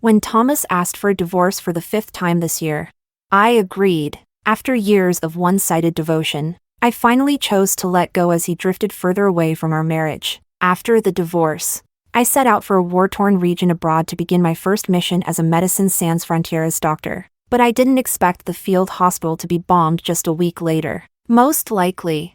when Thomas asked for a divorce for the 5th time this year. I agreed. After years of one-sided devotion, I finally chose to let go as he drifted further away from our marriage. After the divorce, I set out for a war-torn region abroad to begin my first mission as a Médecins Sans Frontières doctor. But I didn't expect the field hospital to be bombed just a week later. Most likely,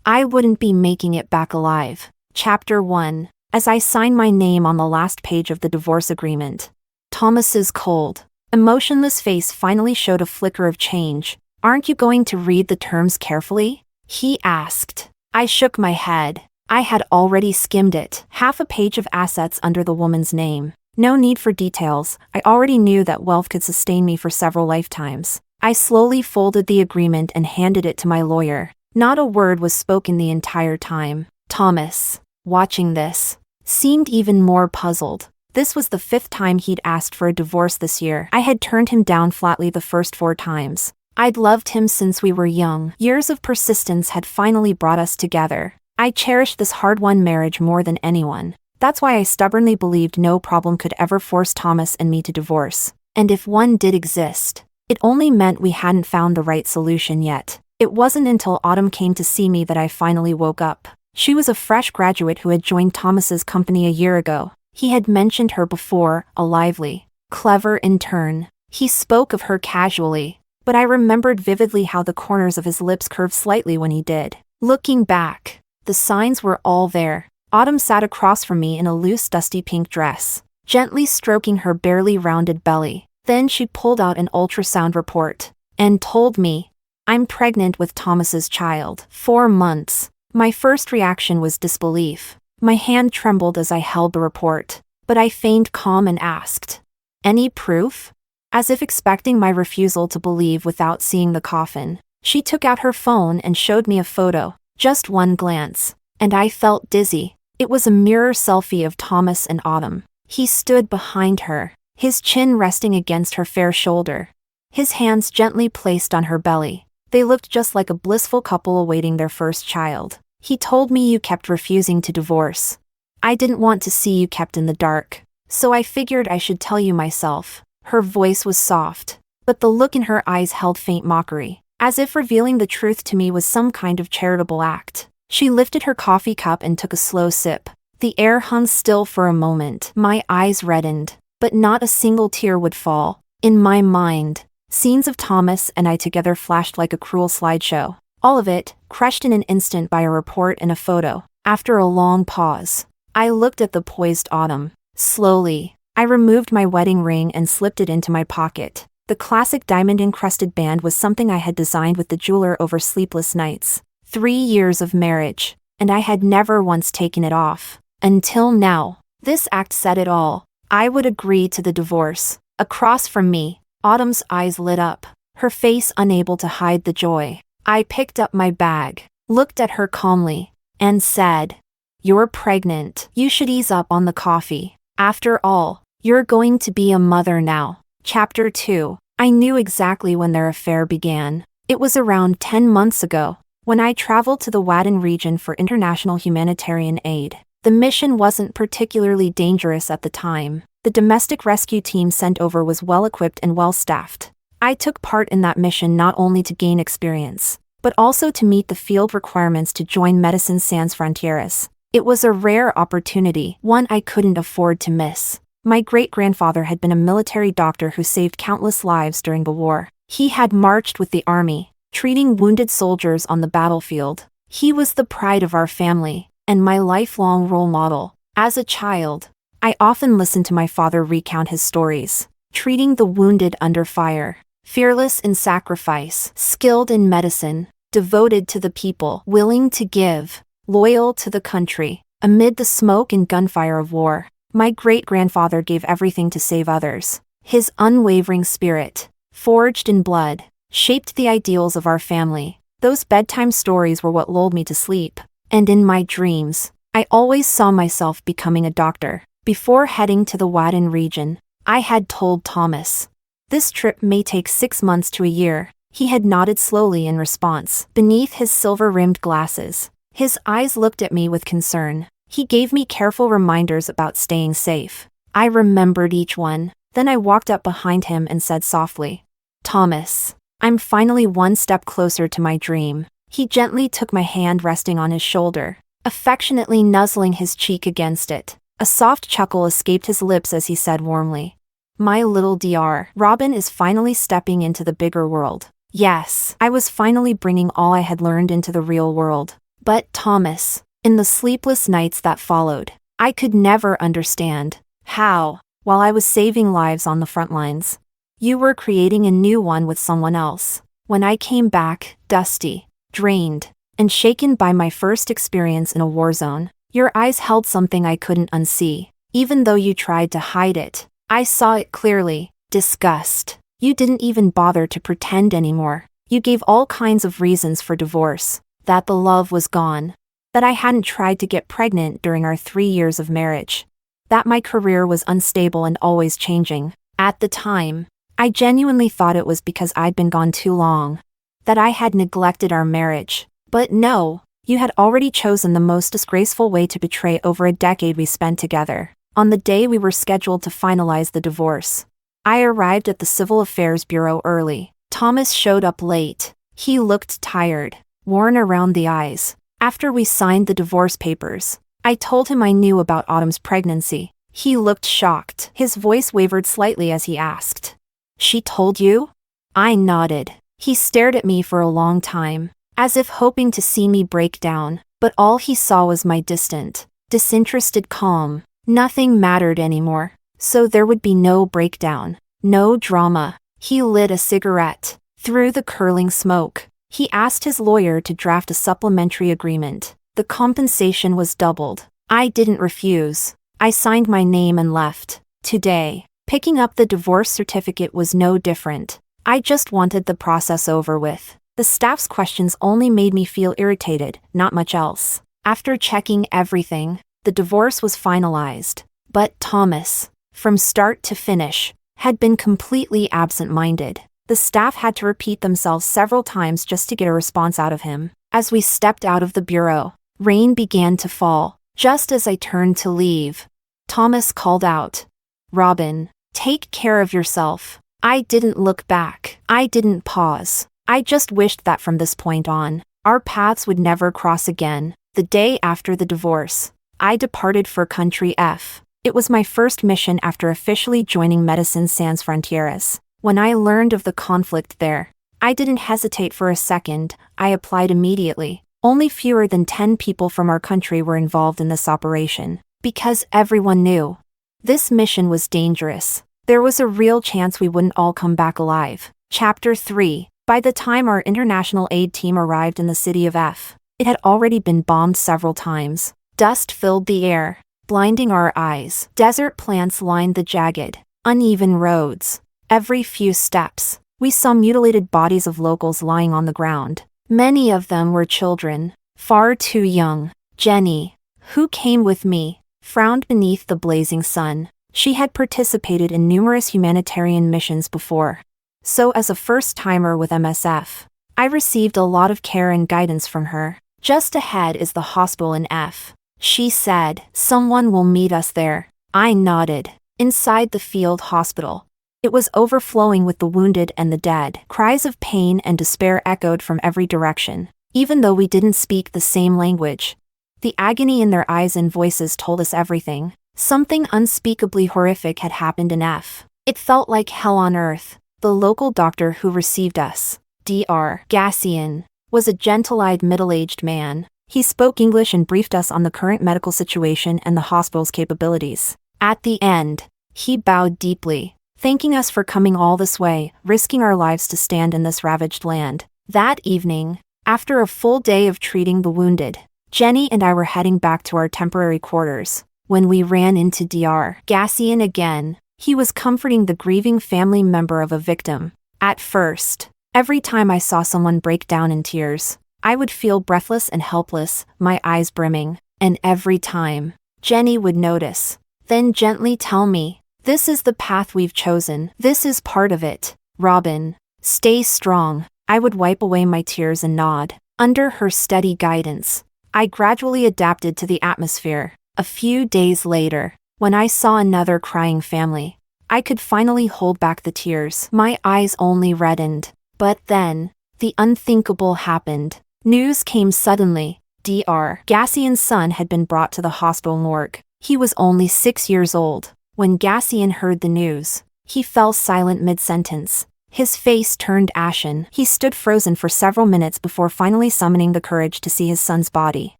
I wouldn't be making it back alive. Chapter 1. As I sign my name on the last page of the divorce agreement, Thomas's cold, emotionless face finally showed a flicker of change. "Aren't you going to read the terms carefully?" he asked. I shook my head. I had already skimmed it. Half a page of assets under the woman's name. No need for details. I already knew that wealth could sustain me for several lifetimes. I slowly folded the agreement and handed it to my lawyer. Not a word was spoken the entire time. Thomas, watching this, seemed even more puzzled. This was the 5th time he'd asked for a divorce this year. I had turned him down flatly the first 4 times. I'd loved him since we were young. Years of persistence had finally brought us together. I cherished this hard-won marriage more than anyone. That's why I stubbornly believed no problem could ever force Thomas and me to divorce. And if one did exist, it only meant we hadn't found the right solution yet. It wasn't until Autumn came to see me that I finally woke up. She was a fresh graduate who had joined Thomas's company a year ago. He had mentioned her before, a lively, clever intern. He spoke of her casually, but I remembered vividly how the corners of his lips curved slightly when he did. Looking back, the signs were all there. Autumn sat across from me in a loose dusty pink dress, gently stroking her barely rounded belly. Then she pulled out an ultrasound report and told me, "I'm pregnant with Thomas's child. 4 months. My first reaction was disbelief. My hand trembled as I held the report, but I feigned calm and asked, "Any proof?" As if expecting my refusal to believe without seeing the coffin. She took out her phone and showed me a photo. Just one glance, and I felt dizzy. It was a mirror selfie of Thomas and Autumn. He stood behind her, his chin resting against her fair shoulder, his hands gently placed on her belly. They looked just like a blissful couple awaiting their first child. "He told me you kept refusing to divorce. I didn't want to see you kept in the dark, so I figured I should tell you myself." Her voice was soft, but the look in her eyes held faint mockery, as if revealing the truth to me was some kind of charitable act. She lifted her coffee cup and took a slow sip. The air hung still for a moment. My eyes reddened, but not a single tear would fall. In my mind, scenes of Thomas and I together flashed like a cruel slideshow. All of it, crushed in an instant by a report and a photo. After a long pause, I looked at the poised Autumn. Slowly, I removed my wedding ring and slipped it into my pocket. The classic diamond-encrusted band was something I had designed with the jeweler over sleepless nights. 3 years of marriage, and I had never once taken it off. Until now. This act said it all. I would agree to the divorce. Across from me, Autumn's eyes lit up, her face unable to hide the joy. I picked up my bag, looked at her calmly, and said, "You're pregnant. You should ease up on the coffee. After all, you're going to be a mother now." Chapter 2. I knew exactly when their affair began. It was around 10 months ago, when I traveled to the Wadden region for international humanitarian aid. The mission wasn't particularly dangerous at the time. The domestic rescue team sent over was well-equipped and well-staffed. I took part in that mission not only to gain experience, but also to meet the field requirements to join Médecins Sans Frontières. It was a rare opportunity, one I couldn't afford to miss. My great-grandfather had been a military doctor who saved countless lives during the war. He had marched with the army, treating wounded soldiers on the battlefield. He was the pride of our family, and my lifelong role model. As a child, I often listened to my father recount his stories, treating the wounded under fire. Fearless in sacrifice, skilled in medicine, devoted to the people, willing to give, loyal to the country. Amid the smoke and gunfire of war, my great-grandfather gave everything to save others. His unwavering spirit, forged in blood, shaped the ideals of our family. Those bedtime stories were what lulled me to sleep. And in my dreams, I always saw myself becoming a doctor. Before heading to the Wadden region, I had told Thomas, "This trip may take 6 months to a year." He had nodded slowly in response. Beneath his silver-rimmed glasses, his eyes looked at me with concern. He gave me careful reminders about staying safe. I remembered each one. Then I walked up behind him and said softly, "Thomas, I'm finally one step closer to my dream." He gently took my hand resting on his shoulder, affectionately nuzzling his cheek against it. A soft chuckle escaped his lips as he said warmly, "My little Dr. Robin is finally stepping into the bigger world." Yes, I was finally bringing all I had learned into the real world. But Thomas, in the sleepless nights that followed, I could never understand how, while I was saving lives on the front lines, you were creating a new one with someone else. When I came back, dusty, drained, and shaken by my first experience in a war zone, your eyes held something I couldn't unsee. Even though you tried to hide it, I saw it clearly. Disgust. You didn't even bother to pretend anymore. You gave all kinds of reasons for divorce. That the love was gone. That I hadn't tried to get pregnant during our 3 years of marriage. That my career was unstable and always changing. At the time, I genuinely thought it was because I'd been gone too long. That I had neglected our marriage. But no, you had already chosen the most disgraceful way to betray over a decade we spent together. On the day we were scheduled to finalize the divorce, I arrived at the Civil Affairs Bureau early. Thomas showed up late. He looked tired, worn around the eyes. After we signed the divorce papers, I told him I knew about Autumn's pregnancy. He looked shocked. His voice wavered slightly as he asked, "She told you?" I nodded. He stared at me for a long time, as if hoping to see me break down, but all he saw was my distant, disinterested calm. Nothing mattered anymore, so there would be no breakdown, no drama. He lit a cigarette. Through the curling smoke, he asked his lawyer to draft a supplementary agreement. The compensation was doubled. I didn't refuse. I signed my name and left. Today, picking up the divorce certificate was no different. I just wanted the process over with. The staff's questions only made me feel irritated, not much else. After checking everything, the divorce was finalized. But Thomas, from start to finish, had been completely absent-minded. The staff had to repeat themselves several times just to get a response out of him. As we stepped out of the bureau, rain began to fall. Just as I turned to leave, Thomas called out, "Robin, take care of yourself." I didn't look back. I didn't pause. I just wished that from this point on, our paths would never cross again. The day after the divorce, I departed for Country F. It was my first mission after officially joining Médecins Sans Frontières. When I learned of the conflict there, I didn't hesitate for a second. I applied immediately. Only fewer than 10 people from our country were involved in this operation, because everyone knew this mission was dangerous. There was a real chance we wouldn't all come back alive. Chapter 3. By the time our international aid team arrived in the city of F, it had already been bombed several times. Dust filled the air, blinding our eyes. Desert plants lined the jagged, uneven roads. Every few steps, we saw mutilated bodies of locals lying on the ground. Many of them were children, far too young. Jenny, who came with me, frowned beneath the blazing sun. She had participated in numerous humanitarian missions before. So as a first-timer with MSF, I received a lot of care and guidance from her. "Just ahead is the hospital in F," she said. "Someone will meet us there." I nodded. Inside the field hospital, it was overflowing with the wounded and the dead. Cries of pain and despair echoed from every direction. Even though we didn't speak the same language, the agony in their eyes and voices told us everything. Something unspeakably horrific had happened in F. It felt like hell on earth. The local doctor who received us, Dr. Gassian, was a gentle-eyed middle-aged man. He spoke English and briefed us on the current medical situation and the hospital's capabilities. At the end, he bowed deeply, thanking us for coming all this way, risking our lives to stand in this ravaged land. That evening, after a full day of treating the wounded, Jenny and I were heading back to our temporary quarters when we ran into Dr. Gassian again. He was comforting the grieving family member of a victim. At first, every time I saw someone break down in tears, I would feel breathless and helpless, my eyes brimming. And every time, Jenny would notice, then gently tell me, "This is the path we've chosen. This is part of it. Robin, stay strong." I would wipe away my tears and nod. Under her steady guidance, I gradually adapted to the atmosphere. A few days later, when I saw another crying family, I could finally hold back the tears. My eyes only reddened. But then, the unthinkable happened. News came suddenly. Dr. Gassian's son had been brought to the hospital morgue. He was only 6 years old. When Gassian heard the news, he fell silent mid-sentence. His face turned ashen. He stood frozen for several minutes before finally summoning the courage to see his son's body.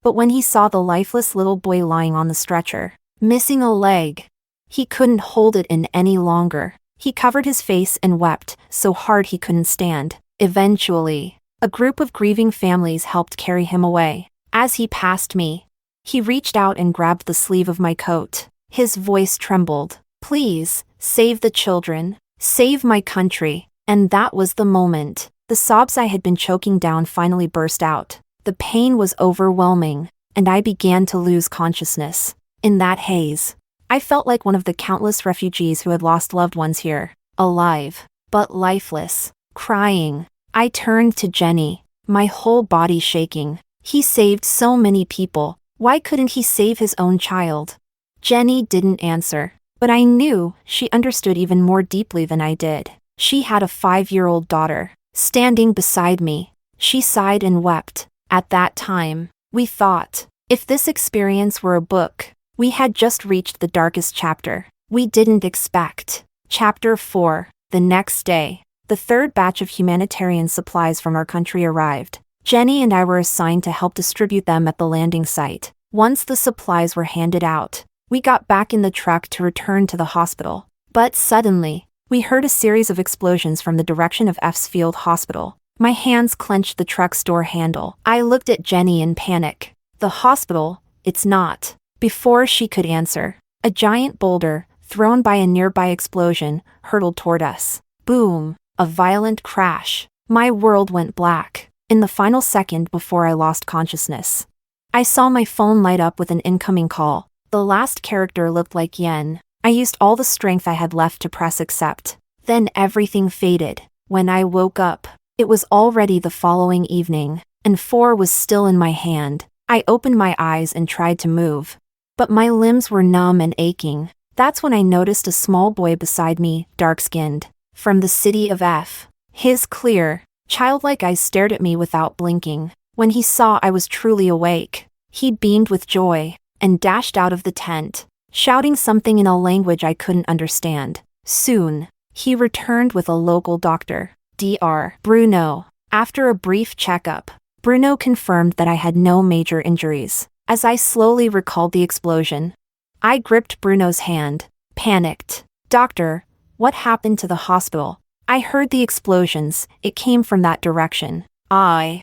But when he saw the lifeless little boy lying on the stretcher, missing a leg, he couldn't hold it in any longer. He covered his face and wept so hard he couldn't stand. Eventually, a group of grieving families helped carry him away. As he passed me, he reached out and grabbed the sleeve of my coat. His voice trembled. "Please, save the children. Save my country." And that was the moment. The sobs I had been choking down finally burst out. The pain was overwhelming, and I began to lose consciousness. In that haze, I felt like one of the countless refugees who had lost loved ones here. Alive, but lifeless. Crying. I turned to Jenny, my whole body shaking. He saved so many people. Why couldn't he save his own child? Jenny didn't answer, but I knew she understood even more deeply than I did. She had a 5-year-old daughter, standing beside me. She sighed and wept. At that time, we thought, if this experience were a book, we had just reached the darkest chapter. We didn't expect. Chapter 4. The next day, the third batch of humanitarian supplies from our country arrived. Jenny and I were assigned to help distribute them at the landing site. Once the supplies were handed out, we got back in the truck to return to the hospital. But suddenly, we heard a series of explosions from the direction of F's Field Hospital. My hands clenched the truck's door handle. I looked at Jenny in panic. "The hospital, it's not." Before she could answer, a giant boulder, thrown by a nearby explosion, hurtled toward us. Boom! A violent crash. My world went black. In the final second before I lost consciousness, I saw my phone light up with an incoming call. The last character looked like yen. I used all the strength I had left to press accept. Then everything faded. When I woke up, it was already the following evening, and 4 was still in my hand. I opened my eyes and tried to move, but my limbs were numb and aching. That's when I noticed a small boy beside me, dark-skinned, from the city of F. His clear, childlike eyes stared at me without blinking. When he saw I was truly awake, he beamed with joy and dashed out of the tent, shouting something in a language I couldn't understand. Soon, he returned with a local doctor, Dr. Bruno. After a brief checkup, Bruno confirmed that I had no major injuries. As I slowly recalled the explosion, I gripped Bruno's hand, panicked. "Doctor, what happened to the hospital? I heard the explosions. It came from that direction." I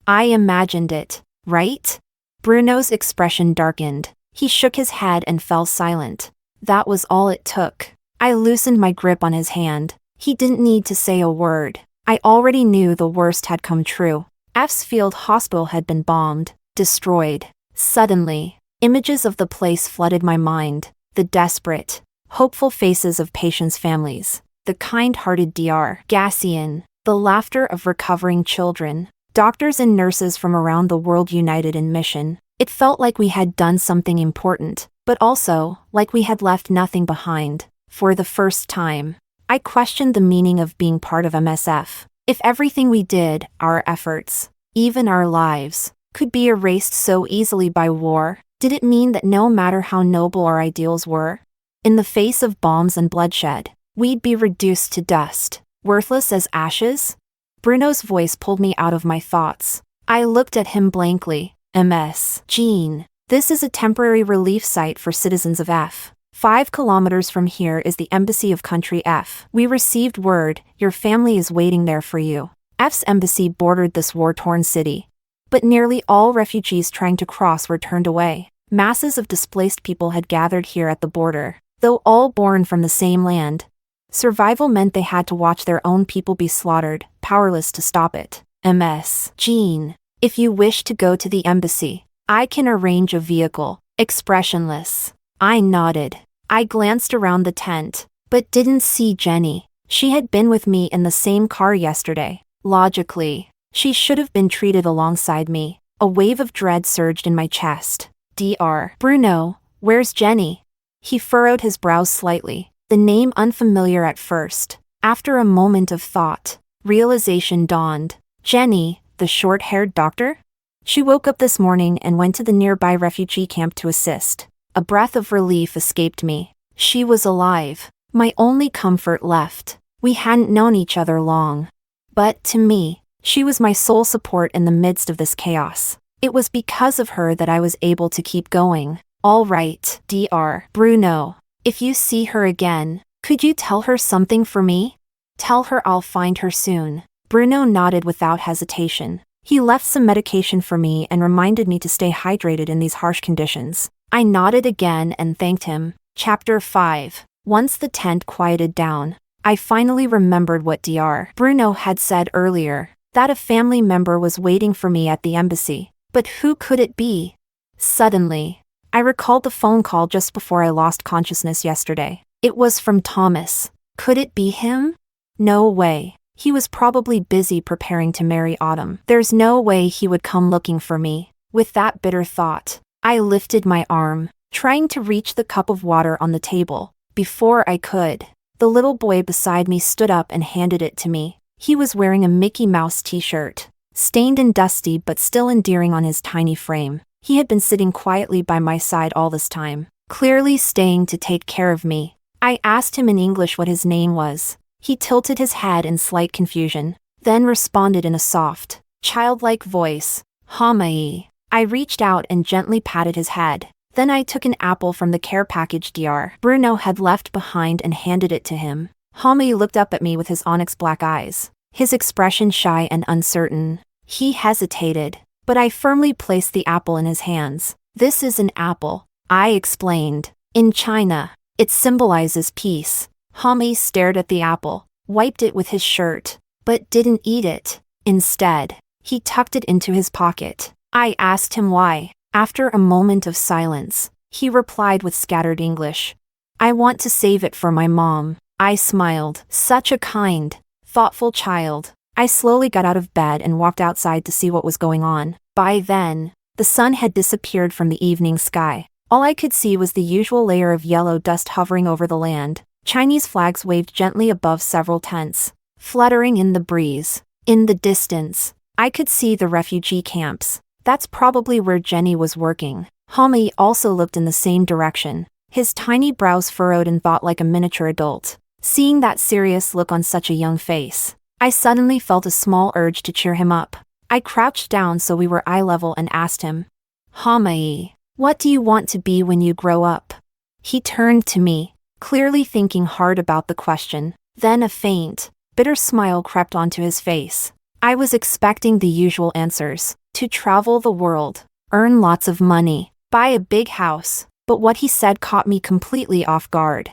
imagined it, right? Bruno's expression darkened. He shook his head and fell silent. That was all it took. I loosened my grip on his hand. He didn't need to say a word. I already knew the worst had come true. F's Field Hospital had been bombed, destroyed. Suddenly, images of the place flooded my mind. The desperate, hopeful faces of patients' families. The kind-hearted Dr. Gassian. The laughter of recovering children. Doctors and nurses from around the world united in mission. It felt like we had done something important, but also like we had left nothing behind. For the first time, I questioned the meaning of being part of MSF. If everything we did, our efforts, even our lives, could be erased so easily by war, did it mean that no matter how noble our ideals were, in the face of bombs and bloodshed, we'd be reduced to dust, worthless as ashes? Bruno's voice pulled me out of my thoughts. I looked at him blankly. "Ms. Jean, this is a temporary relief site for citizens of F. 5 kilometers from here is the embassy of country F. We received word your family is waiting there for you." F's embassy bordered this war-torn city, but nearly all refugees trying to cross were turned away. Masses of displaced people had gathered here at the border, though all born from the same land. Survival meant they had to watch their own people be slaughtered, powerless to stop it. "Ms. Jean, if you wish to go to the embassy, I can arrange a vehicle." Expressionless, I nodded. I glanced around the tent, but didn't see Jenny. She had been with me in the same car yesterday. Logically, she should have been treated alongside me. A wave of dread surged in my chest. "Dr. Bruno, where's Jenny?" He furrowed his brows slightly. The name unfamiliar at first. After a moment of thought, realization dawned. Jenny, the short-haired doctor? She woke up this morning and went to the nearby refugee camp to assist. A breath of relief escaped me. She was alive. My only comfort left. We hadn't known each other long. But, to me, she was my sole support in the midst of this chaos. It was because of her that I was able to keep going. All right, Dr. Bruno. If you see her again, could you tell her something for me? Tell her I'll find her soon. Bruno nodded without hesitation. He left some medication for me and reminded me to stay hydrated in these harsh conditions. I nodded again and thanked him. Chapter 5. Once the tent quieted down, I finally remembered what Dr. Bruno had said earlier, that a family member was waiting for me at the embassy. But who could it be? Suddenly, I recalled the phone call just before I lost consciousness yesterday. It was from Thomas. Could it be him? No way. He was probably busy preparing to marry Autumn. There's no way he would come looking for me. With that bitter thought, I lifted my arm, trying to reach the cup of water on the table. Before I could, the little boy beside me stood up and handed it to me. He was wearing a Mickey Mouse t-shirt, stained and dusty but still endearing on his tiny frame. He had been sitting quietly by my side all this time, clearly staying to take care of me. I asked him in English what his name was. He tilted his head in slight confusion, then responded in a soft, childlike voice, Hamai. I reached out and gently patted his head. Then I took an apple from the care package Dr. Bruno had left behind and handed it to him. Hamai looked up at me with his onyx black eyes, his expression shy and uncertain. He hesitated, but I firmly placed the apple in his hands. This is an apple, I explained. In China, it symbolizes peace. Hamai stared at the apple, wiped it with his shirt, but didn't eat it. Instead, he tucked it into his pocket. I asked him why. After a moment of silence, he replied with scattered English. I want to save it for my mom. I smiled. Such a kind, thoughtful child. I slowly got out of bed and walked outside to see what was going on. By then, the sun had disappeared from the evening sky. All I could see was the usual layer of yellow dust hovering over the land. Chinese flags waved gently above several tents, fluttering in the breeze. In the distance, I could see the refugee camps. That's probably where Jenny was working. Hamai also looked in the same direction, his tiny brows furrowed in thought like a miniature adult. Seeing that serious look on such a young face, I suddenly felt a small urge to cheer him up. I crouched down so we were eye level and asked him, Hamai, what do you want to be when you grow up? He turned to me, clearly thinking hard about the question. Then a faint, bitter smile crept onto his face. I was expecting the usual answers. To travel the world, earn lots of money, buy a big house. But what he said caught me completely off guard.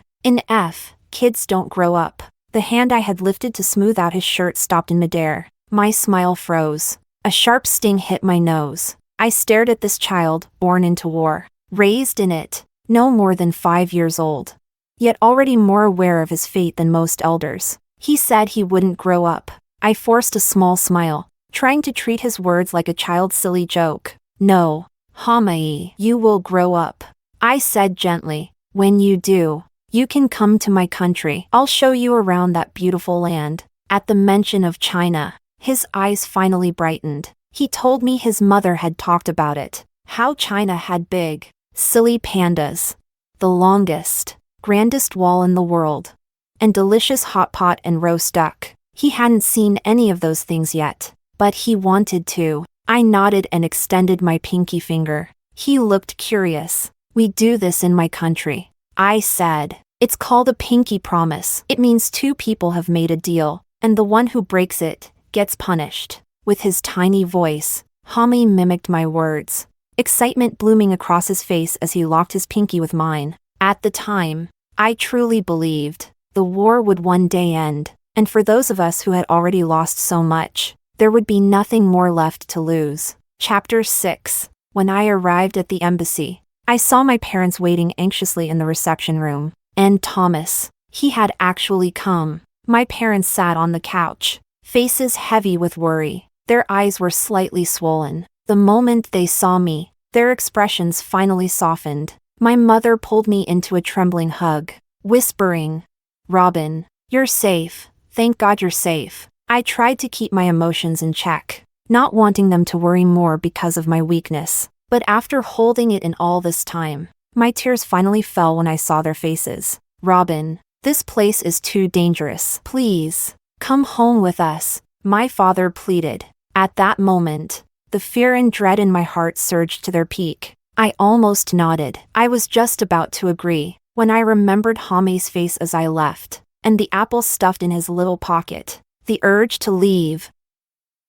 Kids don't grow up. The hand I had lifted to smooth out his shirt stopped in midair. My smile froze. A sharp sting hit my nose. I stared at this child, born into war, raised in it, no more than 5 years old, yet already more aware of his fate than most elders. He said he wouldn't grow up. I forced a small smile, trying to treat his words like a child's silly joke. No, Hamai, you will grow up. I said gently. When you do, you can come to my country. I'll show you around that beautiful land. At the mention of China, his eyes finally brightened. He told me his mother had talked about it. How China had big, silly pandas, the longest, grandest wall in the world, and delicious hot pot and roast duck. He hadn't seen any of those things yet, but he wanted to. I nodded and extended my pinky finger. He looked curious. We do this in my country, I said. It's called a pinky promise. It means two people have made a deal, and the one who breaks it gets punished. With his tiny voice, Hamai mimicked my words, excitement blooming across his face as he locked his pinky with mine. At the time, I truly believed the war would one day end, and for those of us who had already lost so much, there would be nothing more left to lose. Chapter 6. When I arrived at the embassy, I saw my parents waiting anxiously in the reception room. And Thomas, he had actually come. My parents sat on the couch, faces heavy with worry. Their eyes were slightly swollen. The moment they saw me, their expressions finally softened. My mother pulled me into a trembling hug. whispering, "Robin, you're safe. Thank God you're safe." I tried to keep my emotions in check, not wanting them to worry more because of my weakness. But after holding it in all this time, my tears finally fell when I saw their faces. "Robin, this place is too dangerous. Please, come home with us," my father pleaded. At that moment, the fear and dread in my heart surged to their peak. I almost nodded. I was just about to agree, when I remembered Jaime's face as I left, and the apple stuffed in his little pocket. The urge to leave.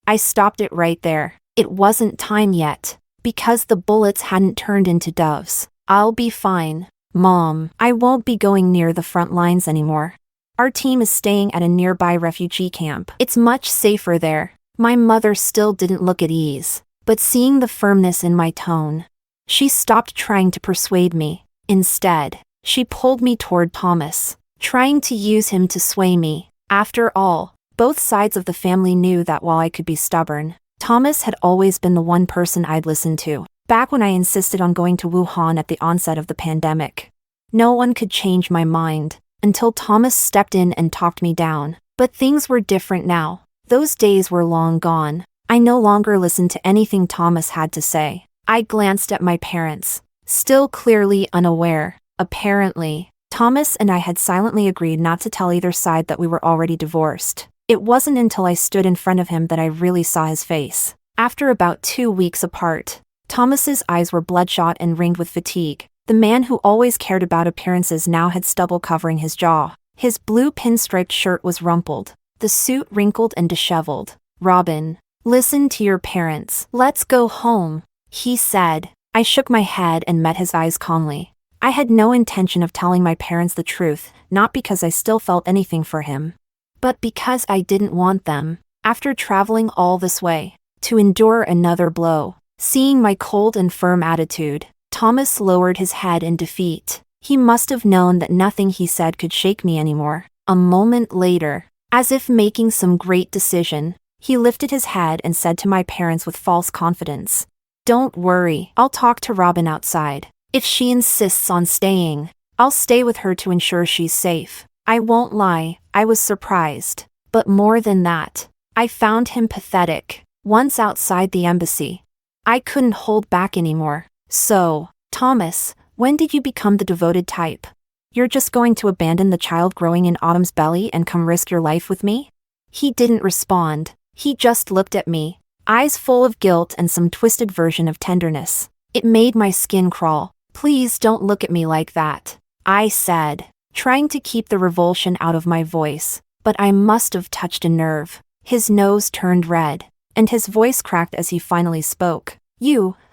I stopped it right there. It wasn't time yet, because the bullets hadn't turned into doves. "I'll be fine, Mom. I won't be going near the front lines anymore. Our team is staying at a nearby refugee camp. It's much safer there." My mother still didn't look at ease, but seeing the firmness in my tone, she stopped trying to persuade me. Instead, she pulled me toward Thomas, trying to use him to sway me. After all, both sides of the family knew that while I could be stubborn, Thomas had always been the one person I'd listened to. Back when I insisted on going to Wuhan at the onset of the pandemic, no one could change my mind, until Thomas stepped in and talked me down. But things were different now. Those days were long gone. I no longer listened to anything Thomas had to say. I glanced at my parents, still clearly unaware. Apparently, Thomas and I had silently agreed not to tell either side that we were already divorced. It wasn't until I stood in front of him that I really saw his face. After about 2 weeks apart, Thomas's eyes were bloodshot and ringed with fatigue. The man who always cared about appearances now had stubble covering his jaw. His blue pinstriped shirt was rumpled, the suit wrinkled and disheveled. "Robin, listen to your parents. Let's go home," he said. I shook my head and met his eyes calmly. I had no intention of telling my parents the truth, not because I still felt anything for him, but because I didn't want them, after traveling all this way, to endure another blow. Seeing my cold and firm attitude, Thomas lowered his head in defeat. He must have known that nothing he said could shake me anymore. A moment later, as if making some great decision, he lifted his head and said to my parents with false confidence, "Don't worry, I'll talk to Robin outside. If she insists on staying, I'll stay with her to ensure she's safe." I won't lie, I was surprised. But more than that, I found him pathetic. Once outside the embassy, I couldn't hold back anymore. "So, Thomas, when did you become the devoted type? You're just going to abandon the child growing in Autumn's belly and come risk your life with me?" He didn't respond. He just looked at me, eyes full of guilt and some twisted version of tenderness. It made my skin crawl. "Please don't look at me like that," I said, trying to keep the revulsion out of my voice, but I must have touched a nerve. His nose turned red, and his voice cracked as he finally spoke.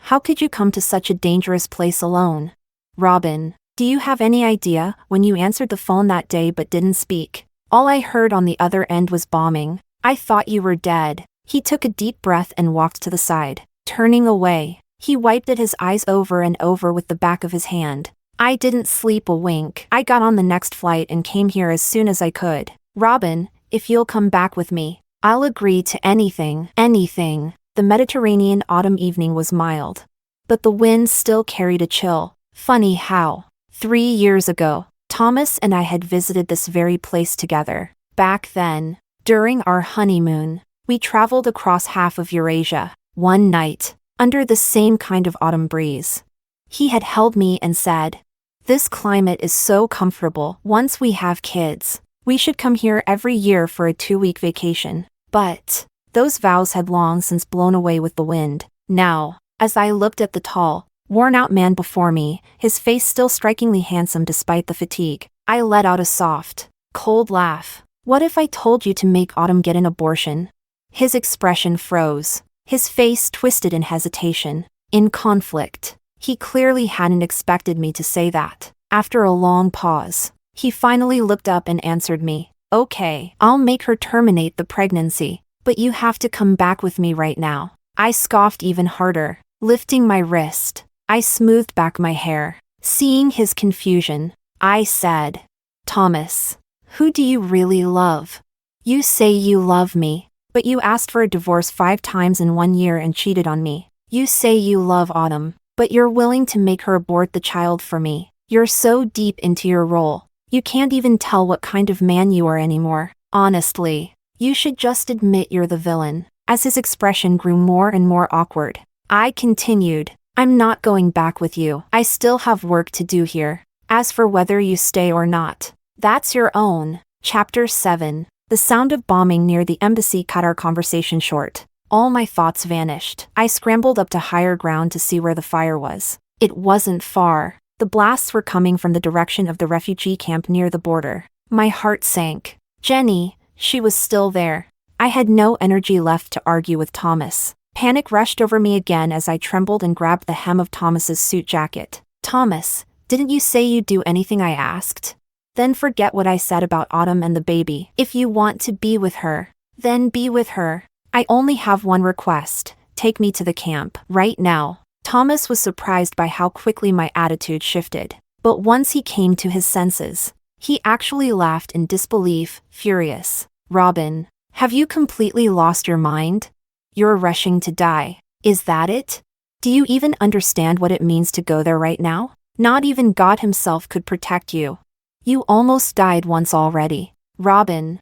How could you come to such a dangerous place alone? Robin, do you have any idea when you answered the phone that day but didn't speak? All I heard on the other end was bombing. I thought you were dead." He took a deep breath and walked to the side. Turning away, he wiped at his eyes over and over with the back of his hand. "I didn't sleep a wink. I got on the next flight and came here as soon as I could. Robin, if you'll come back with me, I'll agree to anything." Anything. The Mediterranean autumn evening was mild, but the wind still carried a chill. Funny how, 3 years ago, Thomas and I had visited this very place together. Back then, during our honeymoon, we traveled across half of Eurasia. One night, under the same kind of autumn breeze, he had held me and said, "This climate is so comfortable. Once we have kids, we should come here every year for a 2-week vacation." But those vows had long since blown away with the wind. Now, as I looked at the tall, worn-out man before me, his face still strikingly handsome despite the fatigue, I let out a soft, cold laugh. "What if I told you to make Autumn get an abortion?" His expression froze, his face twisted in hesitation, in conflict. He clearly hadn't expected me to say that. After a long pause, he finally looked up and answered me. "Okay, I'll make her terminate the pregnancy, but you have to come back with me right now." I scoffed even harder, lifting my wrist. I smoothed back my hair. Seeing his confusion, I said, "Thomas, who do you really love? You say you love me, but you asked for a divorce 5 times in 1 year and cheated on me. You say you love Autumn, but you're willing to make her abort the child for me. You're so deep into your role, You can't even tell what kind of man you are anymore. Honestly, you should just admit you're the villain." As his expression grew more and more awkward, I continued, "I'm not going back with you. I still have work to do here. As for whether you stay or not, that's your own." Chapter 7. The sound of bombing near the embassy cut our conversation short. All my thoughts vanished. I scrambled up to higher ground to see where the fire was. It wasn't far. The blasts were coming from the direction of the refugee camp near the border. My heart sank. Jenny, she was still there. I had no energy left to argue with Thomas. Panic rushed over me again as I trembled and grabbed the hem of Thomas's suit jacket. "Thomas, didn't you say you'd do anything I asked? Then forget what I said about Autumn and the baby. If you want to be with her, then be with her. I only have one request. Take me to the camp, right now." Thomas was surprised by how quickly my attitude shifted. But once he came to his senses, he actually laughed in disbelief, furious. "Robin, have you completely lost your mind? You're rushing to die. Is that it? Do you even understand what it means to go there right now? Not even God himself could protect you. You almost died once already. Robin,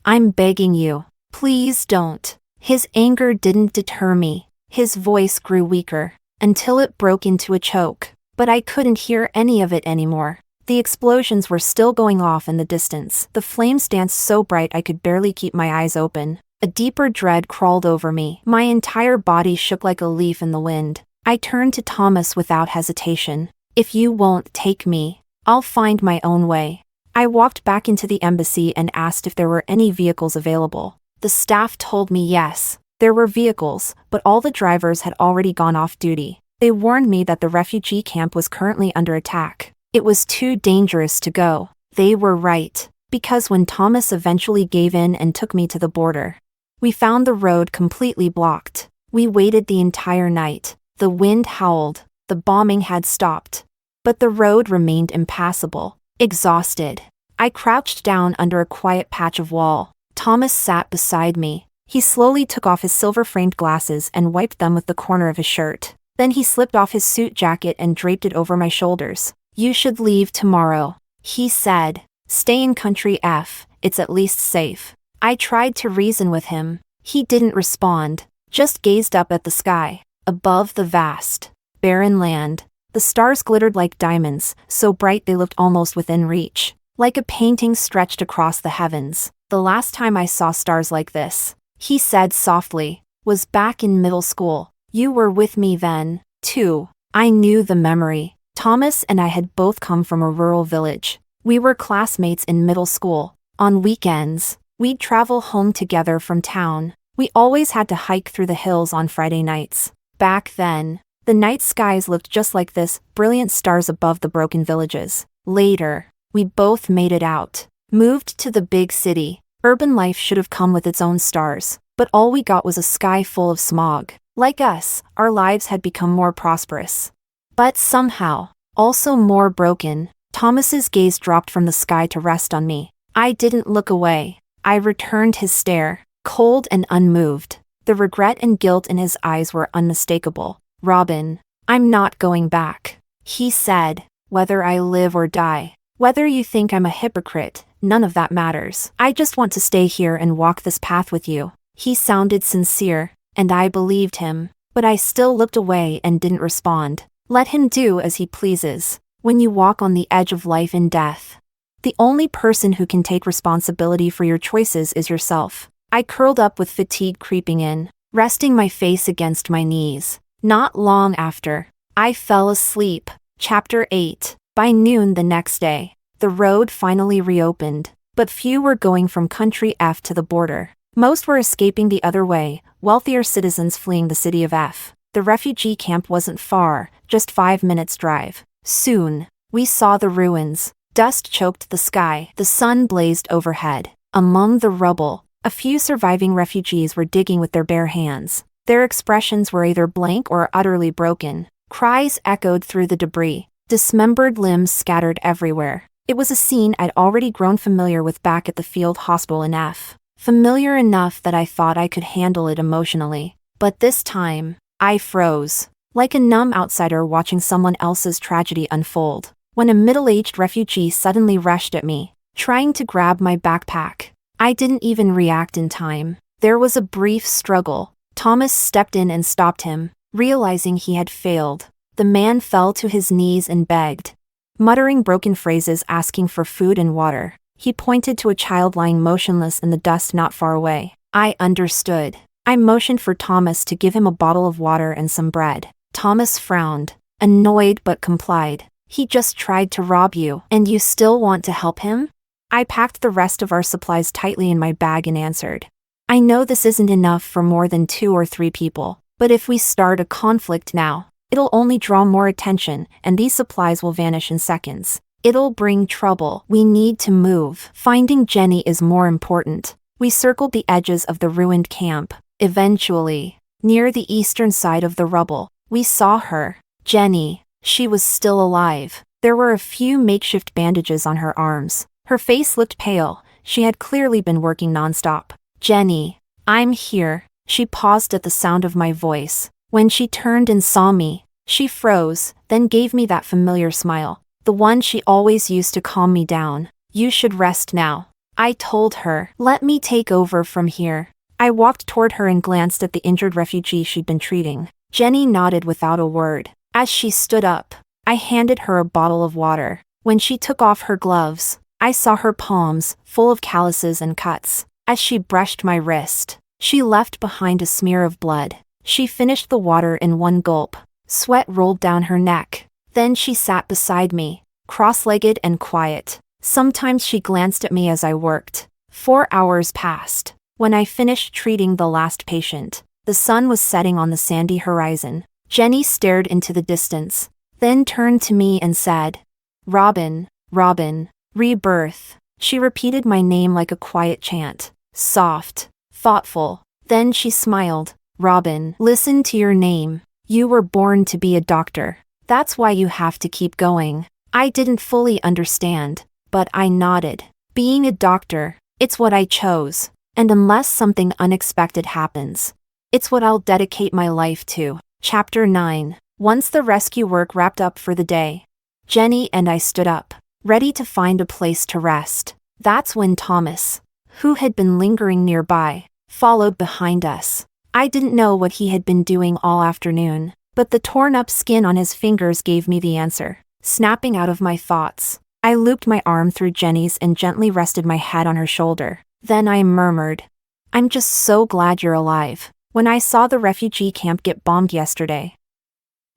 I'm begging you, please don't." His anger didn't deter me. His voice grew weaker, until it broke into a choke. But I couldn't hear any of it anymore. The explosions were still going off in the distance. The flames danced so bright I could barely keep my eyes open. A deeper dread crawled over me. My entire body shook like a leaf in the wind. I turned to Thomas without hesitation. "If you won't take me, I'll find my own way." I walked back into the embassy and asked if there were any vehicles available. The staff told me yes. There were vehicles, but all the drivers had already gone off duty. They warned me that the refugee camp was currently under attack. It was too dangerous to go. They were right, because when Thomas eventually gave in and took me to the border, we found the road completely blocked. We waited the entire night. The wind howled. The bombing had stopped. But the road remained impassable. Exhausted, I crouched down under a quiet patch of wall. Thomas sat beside me. He slowly took off his silver-framed glasses and wiped them with the corner of his shirt. Then he slipped off his suit jacket and draped it over my shoulders. "You should leave tomorrow," he said. "Stay in Country F, it's at least safe." I tried to reason with him. He didn't respond, just gazed up at the sky. Above the vast, barren land, the stars glittered like diamonds, so bright they looked almost within reach. Like a painting stretched across the heavens. "The last time I saw stars like this," he said softly, "was back in middle school. You were with me then, too." I knew the memory. Thomas and I had both come from a rural village. We were classmates in middle school. On weekends, we'd travel home together from town. We always had to hike through the hills on Friday nights. Back then, the night skies looked just like this, brilliant stars above the broken villages. Later, we both made it out. Moved to the big city. Urban life should have come with its own stars, but all we got was a sky full of smog. Like us, our lives had become more prosperous. But somehow, also more broken. Thomas's gaze dropped from the sky to rest on me. I didn't look away. I returned his stare, cold and unmoved. The regret and guilt in his eyes were unmistakable. "Robin, I'm not going back," he said, "whether I live or die. Whether you think I'm a hypocrite, none of that matters. I just want to stay here and walk this path with you." He sounded sincere, and I believed him, but I still looked away and didn't respond. Let him do as he pleases. When you walk on the edge of life and death, the only person who can take responsibility for your choices is yourself. I curled up with fatigue creeping in, resting my face against my knees. Not long after, I fell asleep. Chapter 8. By noon the next day, the road finally reopened, but few were going from Country F to the border. Most were escaping the other way, wealthier citizens fleeing the city of F. The refugee camp wasn't far, just 5 minutes' drive. Soon, we saw the ruins. Dust choked the sky. The sun blazed overhead. Among the rubble, a few surviving refugees were digging with their bare hands. Their expressions were either blank or utterly broken. Cries echoed through the debris. Dismembered limbs scattered everywhere. It was a scene I'd already grown familiar with back at the field hospital in F. Familiar enough that I thought I could handle it emotionally. But this time, I froze, like a numb outsider watching someone else's tragedy unfold. when a middle-aged refugee suddenly rushed at me, trying to grab my backpack. I didn't even react in time. There was a brief struggle. Thomas stepped in and stopped him, realizing he had failed. The man fell to his knees and begged, muttering broken phrases asking for food and water. He pointed to a child lying motionless in the dust not far away. I understood. I motioned for Thomas to give him a bottle of water and some bread. Thomas frowned, annoyed but complied. He just tried to rob you, and you still want to help him? I packed the rest of our supplies tightly in my bag and answered, I know this isn't enough for more than 2 or 3 people, but if we start a conflict now, it'll only draw more attention, and these supplies will vanish in seconds. It'll bring trouble. We need to move. Finding Jenny is more important. We circled the edges of the ruined camp. Eventually, near the eastern side of the rubble, we saw her. Jenny. She was still alive. There were a few makeshift bandages on her arms. Her face looked pale. She had clearly been working nonstop. Jenny, I'm here. She paused at the sound of my voice. When she turned and saw me, she froze, then gave me that familiar smile, the one she always used to calm me down. You should rest now. I told her, let me take over from here. I walked toward her and glanced at the injured refugee she'd been treating. Jenny nodded without a word. As she stood up, I handed her a bottle of water. When she took off her gloves, I saw her palms, full of calluses and cuts. As she brushed my wrist, she left behind a smear of blood. She finished the water in one gulp. Sweat rolled down her neck. Then she sat beside me, cross-legged and quiet. Sometimes she glanced at me as I worked. 4 hours passed. When I finished treating the last patient, the sun was setting on the sandy horizon. Jenny stared into the distance, then turned to me and said, Robin, Robin, rebirth. She repeated my name like a quiet chant, soft, thoughtful. Then she smiled. Robin, listen to your name. You were born to be a doctor. That's why you have to keep going. I didn't fully understand, but I nodded. Being a doctor, it's what I chose. And unless something unexpected happens, it's what I'll dedicate my life to. Chapter 9. Once the rescue work wrapped up for the day, Jenny and I stood up, ready to find a place to rest. That's when Thomas, who had been lingering nearby, followed behind us. I didn't know what he had been doing all afternoon, but the torn-up skin on his fingers gave me the answer. Snapping out of my thoughts, I looped my arm through Jenny's and gently rested my head on her shoulder. Then I murmured, I'm just so glad you're alive. When I saw the refugee camp get bombed yesterday,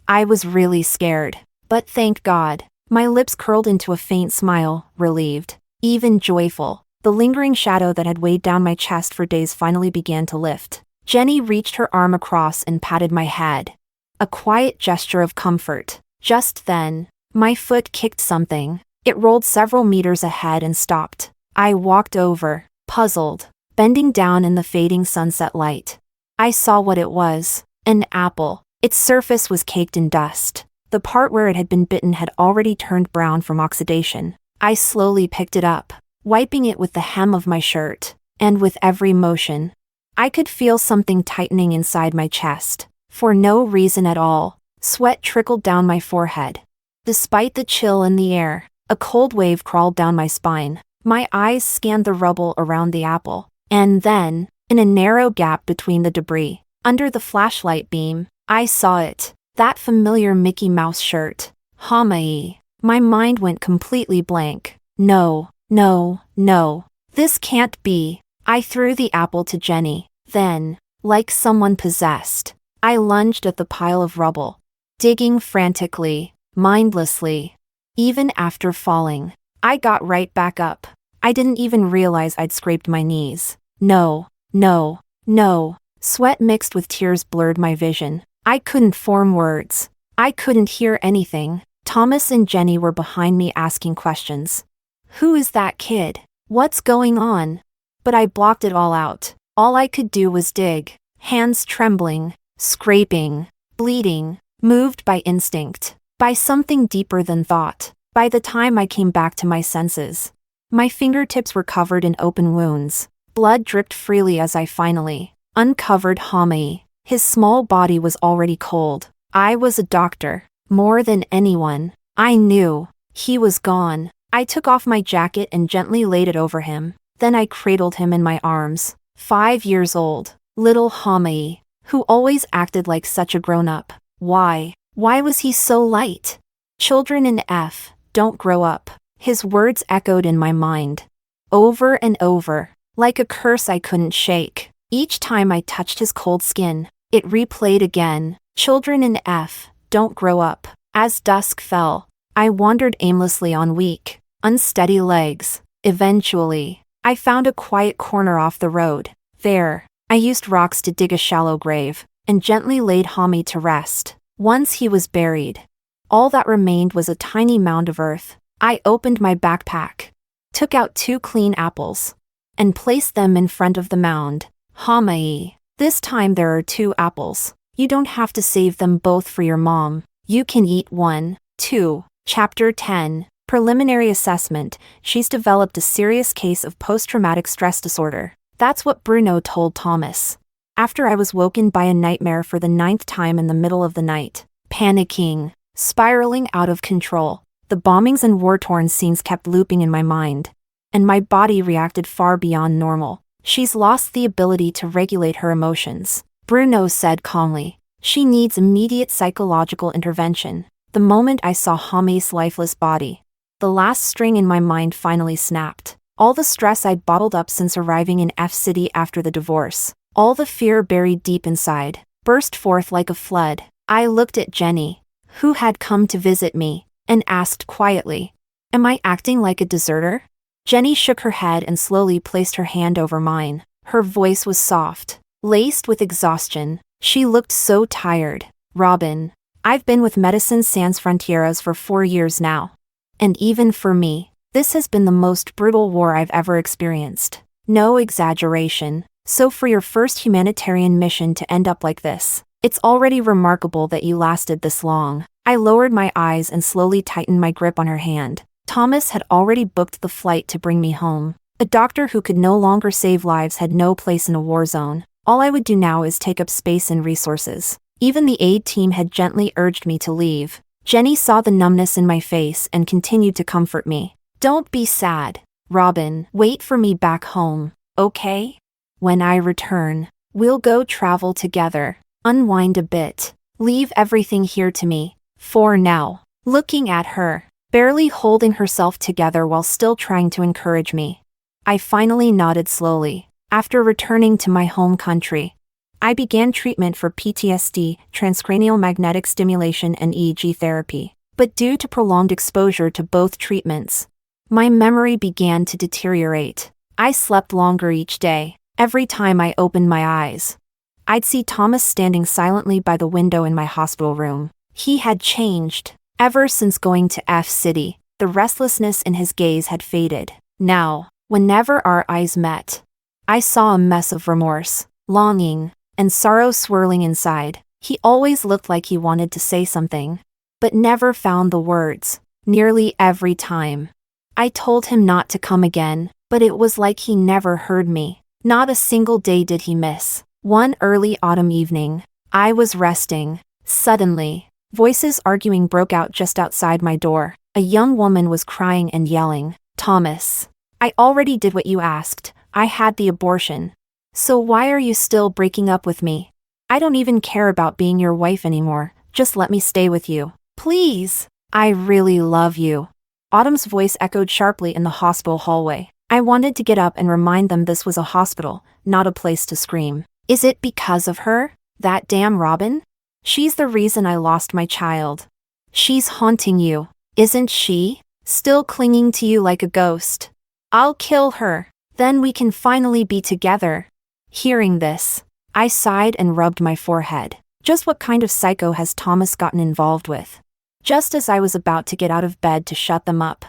I was really scared. But thank God. My lips curled into a faint smile, relieved, even joyful. The lingering shadow that had weighed down my chest for days finally began to lift. Jenny reached her arm across and patted my head. A quiet gesture of comfort. Just then, my foot kicked something. It rolled several meters ahead and stopped. I walked over, puzzled, bending down in the fading sunset light. I saw what it was. An apple. Its surface was caked in dust. The part where it had been bitten had already turned brown from oxidation. I slowly picked it up, wiping it with the hem of my shirt. And with every motion, I could feel something tightening inside my chest. For no reason at all, sweat trickled down my forehead. Despite the chill in the air, a cold wave crawled down my spine. My eyes scanned the rubble around the apple. And then, in a narrow gap between the debris, under the flashlight beam, I saw it. That familiar Mickey Mouse shirt. Hamae. My mind went completely blank. No, no, no. This can't be. I threw the apple to Jenny. Then, like someone possessed, I lunged at the pile of rubble, digging frantically, mindlessly. Even after falling, I got right back up. I didn't even realize I'd scraped my knees. No, no, no. Sweat mixed with tears blurred my vision. I couldn't form words. I couldn't hear anything. Thomas and Jenny were behind me asking questions. Who is that kid? What's going on? But I blocked it all out. All I could do was dig, hands trembling, scraping, bleeding, moved by instinct, by something deeper than thought. By the time I came back to my senses, my fingertips were covered in open wounds. Blood dripped freely as I finally uncovered Hamae. His small body was already cold. I was a doctor. More than anyone, I knew He was gone. I took off my jacket and gently laid it over him. Then I cradled him in my arms. 5 years old. Little Hamai, who always acted like such a grown-up. Why? Why was he so light? Children in F, don't grow up. His words echoed in my mind. Over and over, like a curse I couldn't shake. Each time I touched his cold skin, it replayed again. Children in F, don't grow up. As dusk fell, I wandered aimlessly on weak, unsteady legs. Eventually, I found a quiet corner off the road. There, I used rocks to dig a shallow grave, and gently laid Hami to rest. Once he was buried, all that remained was a tiny mound of earth. I opened my backpack, took out 2 clean apples, and placed them in front of the mound. Hamai, this time there are 2 apples. You don't have to save them both for your mom. You can eat one, too. Chapter 10. Preliminary Assessment. She's developed a serious case of post-traumatic stress disorder. That's what Bruno told Thomas. After I was woken by a nightmare for the 9th time in the middle of the night. Panicking, spiraling out of control. The bombings and war-torn scenes kept looping in my mind, and my body reacted far beyond normal. She's lost the ability to regulate her emotions, Bruno said calmly. She needs immediate psychological intervention. The moment I saw Hamai's lifeless body, the last string in my mind finally snapped. All the stress I'd bottled up since arriving in F City after the divorce, all the fear buried deep inside, burst forth like a flood. I looked at Jenny, who had come to visit me, and asked quietly, "Am I acting like a deserter?" Jenny shook her head and slowly placed her hand over mine. Her voice was soft, laced with exhaustion. She looked so tired. Robin, I've been with Médecins Sans Frontières for 4 years now. And even for me, this has been the most brutal war I've ever experienced. No exaggeration. So for your first humanitarian mission to end up like this, it's already remarkable that you lasted this long. I lowered my eyes and slowly tightened my grip on her hand. Thomas had already booked the flight to bring me home. A doctor who could no longer save lives had no place in a war zone. All I would do now is take up space and resources. Even the aid team had gently urged me to leave. Jenny saw the numbness in my face and continued to comfort me. Don't be sad, Robin. Wait for me back home, okay? When I return, we'll go travel together, unwind a bit, leave everything here to me. For now. Looking at her, barely holding herself together while still trying to encourage me, I finally nodded slowly. After returning to my home country, I began treatment for PTSD, transcranial magnetic stimulation and EEG therapy. But due to prolonged exposure to both treatments, my memory began to deteriorate. I slept longer each day. Every time I opened my eyes, I'd see Thomas standing silently by the window in my hospital room. He had changed. Ever since going to F City, the restlessness in his gaze had faded. Now, whenever our eyes met, I saw a mess of remorse, longing, and sorrow swirling inside. He always looked like he wanted to say something, but never found the words. Nearly every time I told him not to come again, but it was like he never heard me. Not a single day did he miss. One early autumn evening, I was resting. Suddenly, voices arguing broke out just outside my door. A young woman was crying and yelling, "Thomas, I already did what you asked. I had the abortion. So why are you still breaking up with me? I don't even care about being your wife anymore. Just let me stay with you. Please. I really love you." Autumn's voice echoed sharply in the hospital hallway. I wanted to get up and remind them this was a hospital, not a place to scream. Is it because of her? That damn Robin? She's the reason I lost my child. She's haunting you, isn't she? Still clinging to you like a ghost. I'll kill her. Then we can finally be together. Hearing this, I sighed and rubbed my forehead. Just what kind of psycho has Thomas gotten involved with? Just as I was about to get out of bed to shut them up,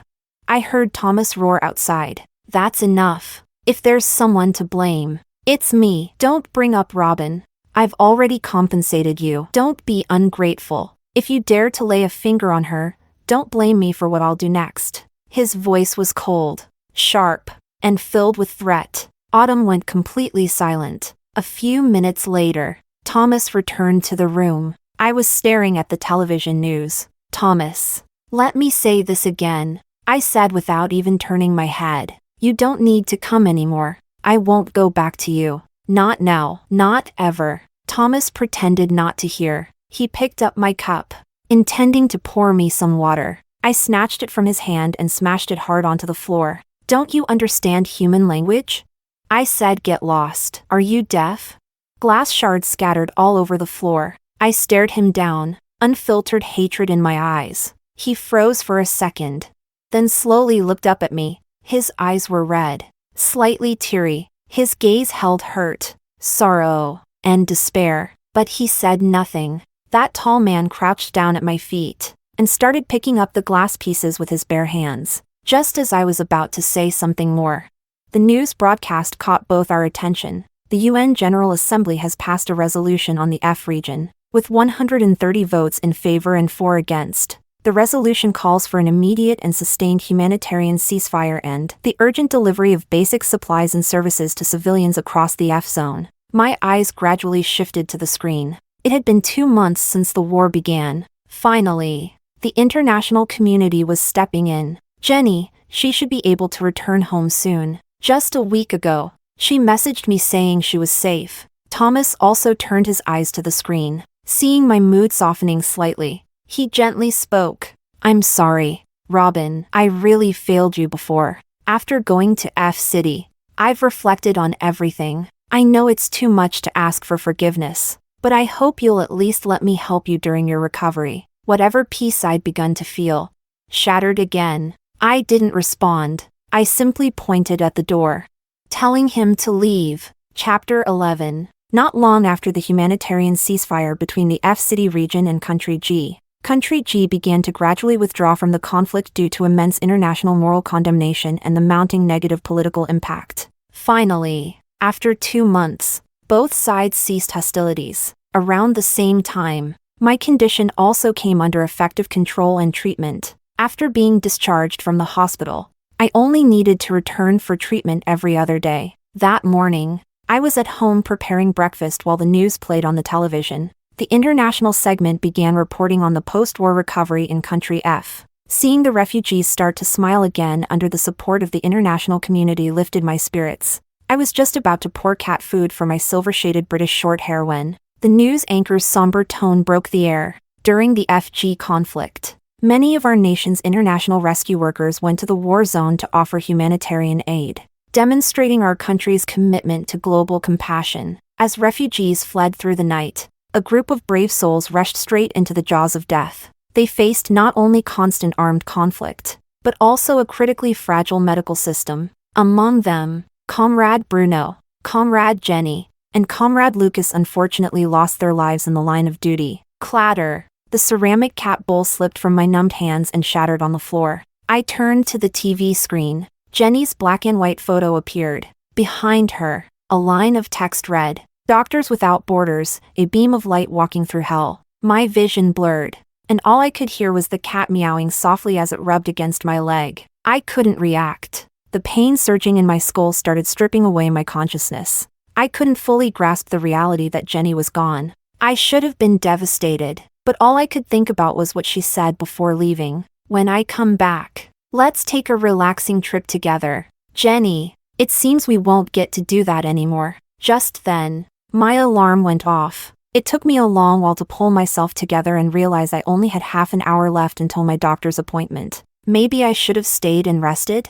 I heard Thomas roar outside. That's enough. If there's someone to blame, it's me. Don't bring up Robin. I've already compensated you. Don't be ungrateful. If you dare to lay a finger on her, don't blame me for what I'll do next. His voice was cold, sharp, and filled with threat. Autumn went completely silent. A few minutes later, Thomas returned to the room. I was staring at the television news. "Thomas, Let me say this again, I said without even turning my head. You don't need to come anymore. I won't go back to you. Not now, not ever. Thomas pretended not to hear. He picked up my cup, intending to pour me some water. I snatched it from his hand and smashed it hard onto the floor. Don't you understand human language? I said, get lost. Are you deaf? Glass shards scattered all over the floor. I stared him down, unfiltered hatred in my eyes. He froze for a second, then slowly looked up at me. His eyes were red, slightly teary. His gaze held hurt, sorrow, and despair, but he said nothing. That tall man crouched down at my feet and started picking up the glass pieces with his bare hands. Just as I was about to say something more, the news broadcast caught both our attention. The UN General Assembly has passed a resolution on the F region, with 130 votes in favor and 4 against. The resolution calls for an immediate and sustained humanitarian ceasefire and the urgent delivery of basic supplies and services to civilians across the F zone. My eyes gradually shifted to the screen. It had been 2 months since the war began. Finally, the international community was stepping in. Jenny, she should be able to return home soon. Just a week ago, she messaged me saying she was safe. Thomas also turned his eyes to the screen. Seeing my mood softening slightly, he gently spoke. I'm sorry, Robin. I really failed you before. After going to F City, I've reflected on everything. I know it's too much to ask for forgiveness, but I hope you'll at least let me help you during your recovery. Whatever peace I'd begun to feel shattered again. I didn't respond. I simply pointed at the door, telling him to leave. Chapter 11. Not long after the humanitarian ceasefire between the F City region and Country G, Country G began to gradually withdraw from the conflict due to immense international moral condemnation and the mounting negative political impact. Finally, after 2 months, both sides ceased hostilities. Around the same time, my condition also came under effective control and treatment. After being discharged from the hospital, I only needed to return for treatment every other day. That morning, I was at home preparing breakfast while the news played on the television. The international segment began reporting on the post-war recovery in Country F. Seeing the refugees start to smile again under the support of the international community lifted my spirits. I was just about to pour cat food for my silver-shaded British short hair when the news anchor's somber tone broke the air. During the FG conflict, many of our nation's international rescue workers went to the war zone to offer humanitarian aid, demonstrating our country's commitment to global compassion. As refugees fled through the night, a group of brave souls rushed straight into the jaws of death. They faced not only constant armed conflict, but also a critically fragile medical system. Among them, Comrade Bruno, Comrade Jenny, and Comrade Lucas unfortunately lost their lives in the line of duty. Clatter! The ceramic cat bowl slipped from my numbed hands and shattered on the floor. I turned to the TV screen. Jenny's black and white photo appeared. Behind her, a line of text read, Doctors Without Borders, a beam of light walking through hell. My vision blurred, and all I could hear was the cat meowing softly as it rubbed against my leg. I couldn't react. The pain surging in my skull started stripping away my consciousness. I couldn't fully grasp the reality that Jenny was gone. I should have been devastated, but all I could think about was what she said before leaving. When I come back, let's take a relaxing trip together. Jenny, it seems we won't get to do that anymore. Just then, my alarm went off. It took me a long while to pull myself together and realize I only had half an hour left until my doctor's appointment. Maybe I should have stayed and rested?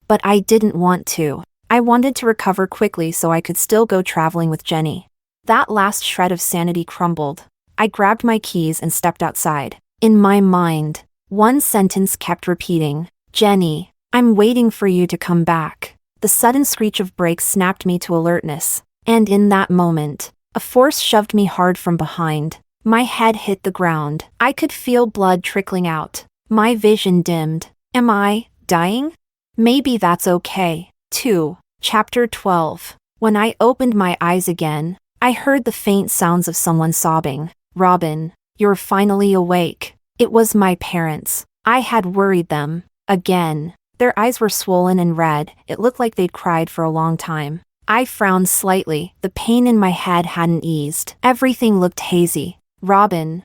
But I didn't want to. I wanted to recover quickly so I could still go traveling with Jenny. That last shred of sanity crumbled. I grabbed my keys and stepped outside. In my mind, one sentence kept repeating, Jenny, I'm waiting for you to come back. The sudden screech of brakes snapped me to alertness. And in that moment, a force shoved me hard from behind. My head hit the ground. I could feel blood trickling out. My vision dimmed. Am I dying? Maybe that's okay. 2. Chapter 12. When I opened my eyes again, I heard the faint sounds of someone sobbing. Robin, you're finally awake. It was my parents. I had worried them. Again. Their eyes were swollen and red. It looked like they'd cried for a long time. I frowned slightly. The pain in my head hadn't eased. Everything looked hazy. Robin.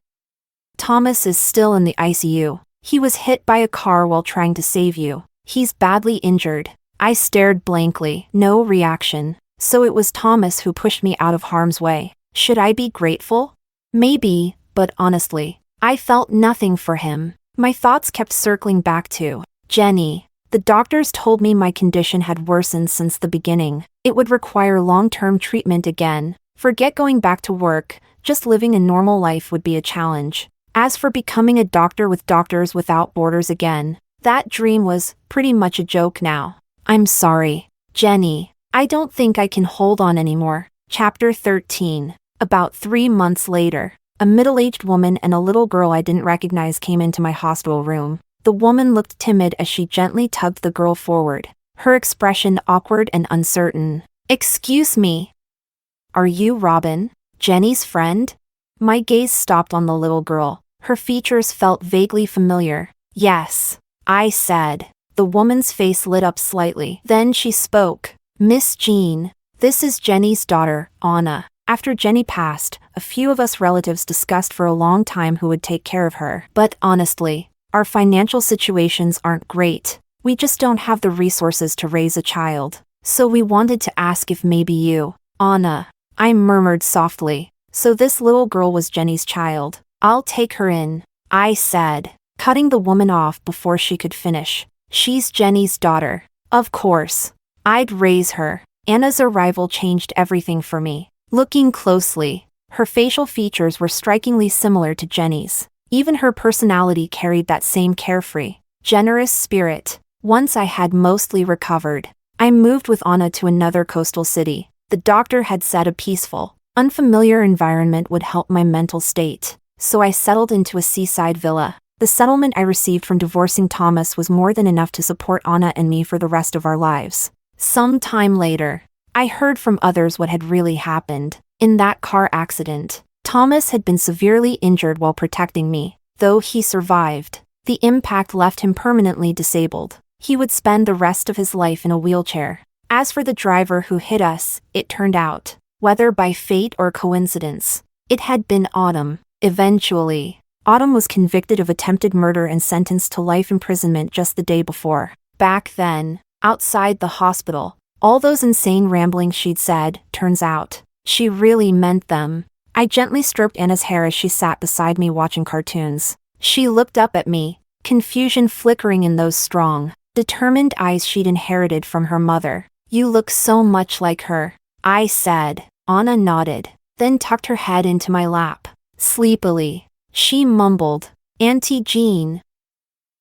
Thomas is still in the ICU. He was hit by a car while trying to save you. He's badly injured. I stared blankly, no reaction. So it was Thomas who pushed me out of harm's way. Should I be grateful? Maybe, but honestly, I felt nothing for him. My thoughts kept circling back to Jenny. The doctors told me my condition had worsened since the beginning. It would require long-term treatment again. Forget going back to work, just living a normal life would be a challenge. As for becoming a doctor with Doctors Without Borders again, that dream was pretty much a joke now. I'm sorry, Jenny. I don't think I can hold on anymore. Chapter 13. About 3 months later, a middle-aged woman and a little girl I didn't recognize came into my hospital room. The woman looked timid as she gently tugged the girl forward, her expression awkward and uncertain. Excuse me. Are you Robin, Jenny's friend? My gaze stopped on the little girl. Her features felt vaguely familiar. Yes, I said. The woman's face lit up slightly. Then she spoke. Miss Jean, this is Jenny's daughter, Anna. After Jenny passed, a few of us relatives discussed for a long time who would take care of her. But honestly, our financial situations aren't great. We just don't have the resources to raise a child. So we wanted to ask if maybe you, Anna. I murmured softly. So this little girl was Jenny's child. I'll take her in, I said, cutting the woman off before she could finish. She's Jenny's daughter. Of course. I'd raise her. Anna's arrival changed everything for me. Looking closely, her facial features were strikingly similar to Jenny's. Even her personality carried that same carefree, generous spirit. Once I had mostly recovered, I moved with Anna to another coastal city. The doctor had said a peaceful, unfamiliar environment would help my mental state, so I settled into a seaside villa. The settlement I received from divorcing Thomas was more than enough to support Anna and me for the rest of our lives. Some time later, I heard from others what had really happened. In that car accident, Thomas had been severely injured while protecting me. Though he survived, the impact left him permanently disabled. He would spend the rest of his life in a wheelchair. As for the driver who hit us, it turned out, whether by fate or coincidence, it had been Autumn. Eventually, Autumn was convicted of attempted murder and sentenced to life imprisonment just the day before. Back then, outside the hospital, all those insane ramblings she'd said, turns out, she really meant them. I gently stroked Anna's hair as she sat beside me watching cartoons. She looked up at me, confusion flickering in those strong, determined eyes she'd inherited from her mother. You look so much like her, I said. Anna nodded, then tucked her head into my lap. Sleepily, she mumbled, Auntie Jean.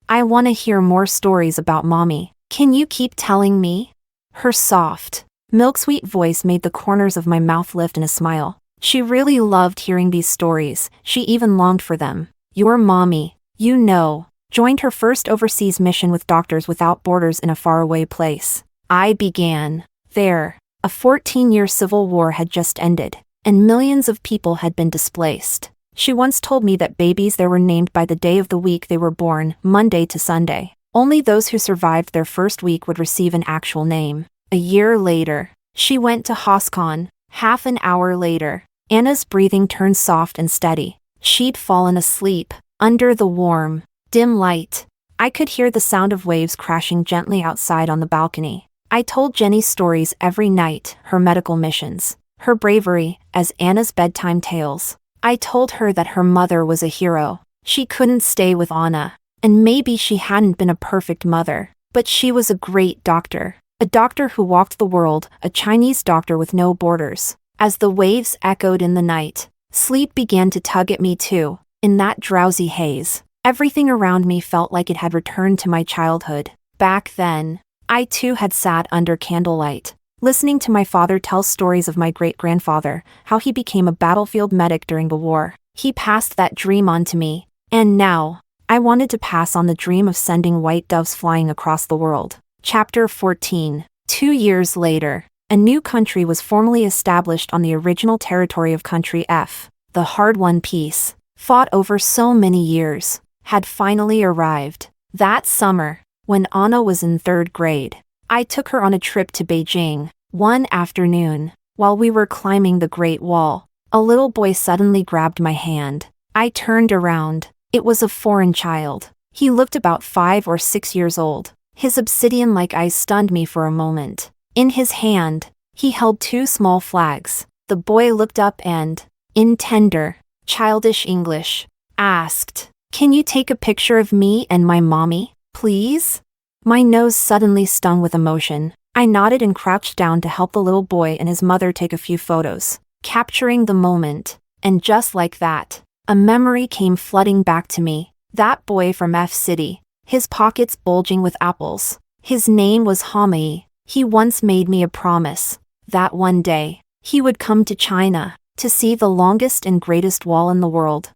I want to hear more stories about Mommy. Can you keep telling me? Her soft, milk-sweet voice made the corners of my mouth lift in a smile. She really loved hearing these stories. She even longed for them. Your mommy, you know, joined her first overseas mission with Doctors Without Borders in a faraway place. I began. There, a 14-year civil war had just ended, and millions of people had been displaced. She once told me that babies there were named by the day of the week they were born, Monday to Sunday. Only those who survived their first week would receive an actual name. A year later, she went to Hoscon. Half an hour later, Anna's breathing turned soft and steady. She'd fallen asleep, under the warm, dim light. I could hear the sound of waves crashing gently outside on the balcony. I told Jenny stories every night, her medical missions, her bravery, as Anna's bedtime tales. I told her that her mother was a hero. She couldn't stay with Anna, and maybe she hadn't been a perfect mother, but she was a great doctor. A doctor who walked the world, a Chinese doctor with no borders. As the waves echoed in the night, sleep began to tug at me too. In that drowsy haze, everything around me felt like it had returned to my childhood. Back then, I too had sat under candlelight, listening to my father tell stories of my great-grandfather, how he became a battlefield medic during the war. He passed that dream on to me, and now, I wanted to pass on the dream of sending white doves flying across the world. Chapter 14. 2 years later, a new country was formally established on the original territory of Country F. The hard-won peace, fought over so many years, had finally arrived. That summer, when Anna was in 3rd grade, I took her on a trip to Beijing. One afternoon, while we were climbing the Great Wall, a little boy suddenly grabbed my hand. I turned around. It was a foreign child. He looked about 5 or 6 years old. His obsidian-like eyes stunned me for a moment. In his hand, he held 2 small flags. The boy looked up and, in tender, childish English, asked, "Can you take a picture of me and my mommy, please?" My nose suddenly stung with emotion. I nodded and crouched down to help the little boy and his mother take a few photos, capturing the moment. And just like that, a memory came flooding back to me. That boy from F City, his pockets bulging with apples. His name was Hamai. He once made me a promise that one day, he would come to China to see the longest and greatest wall in the world.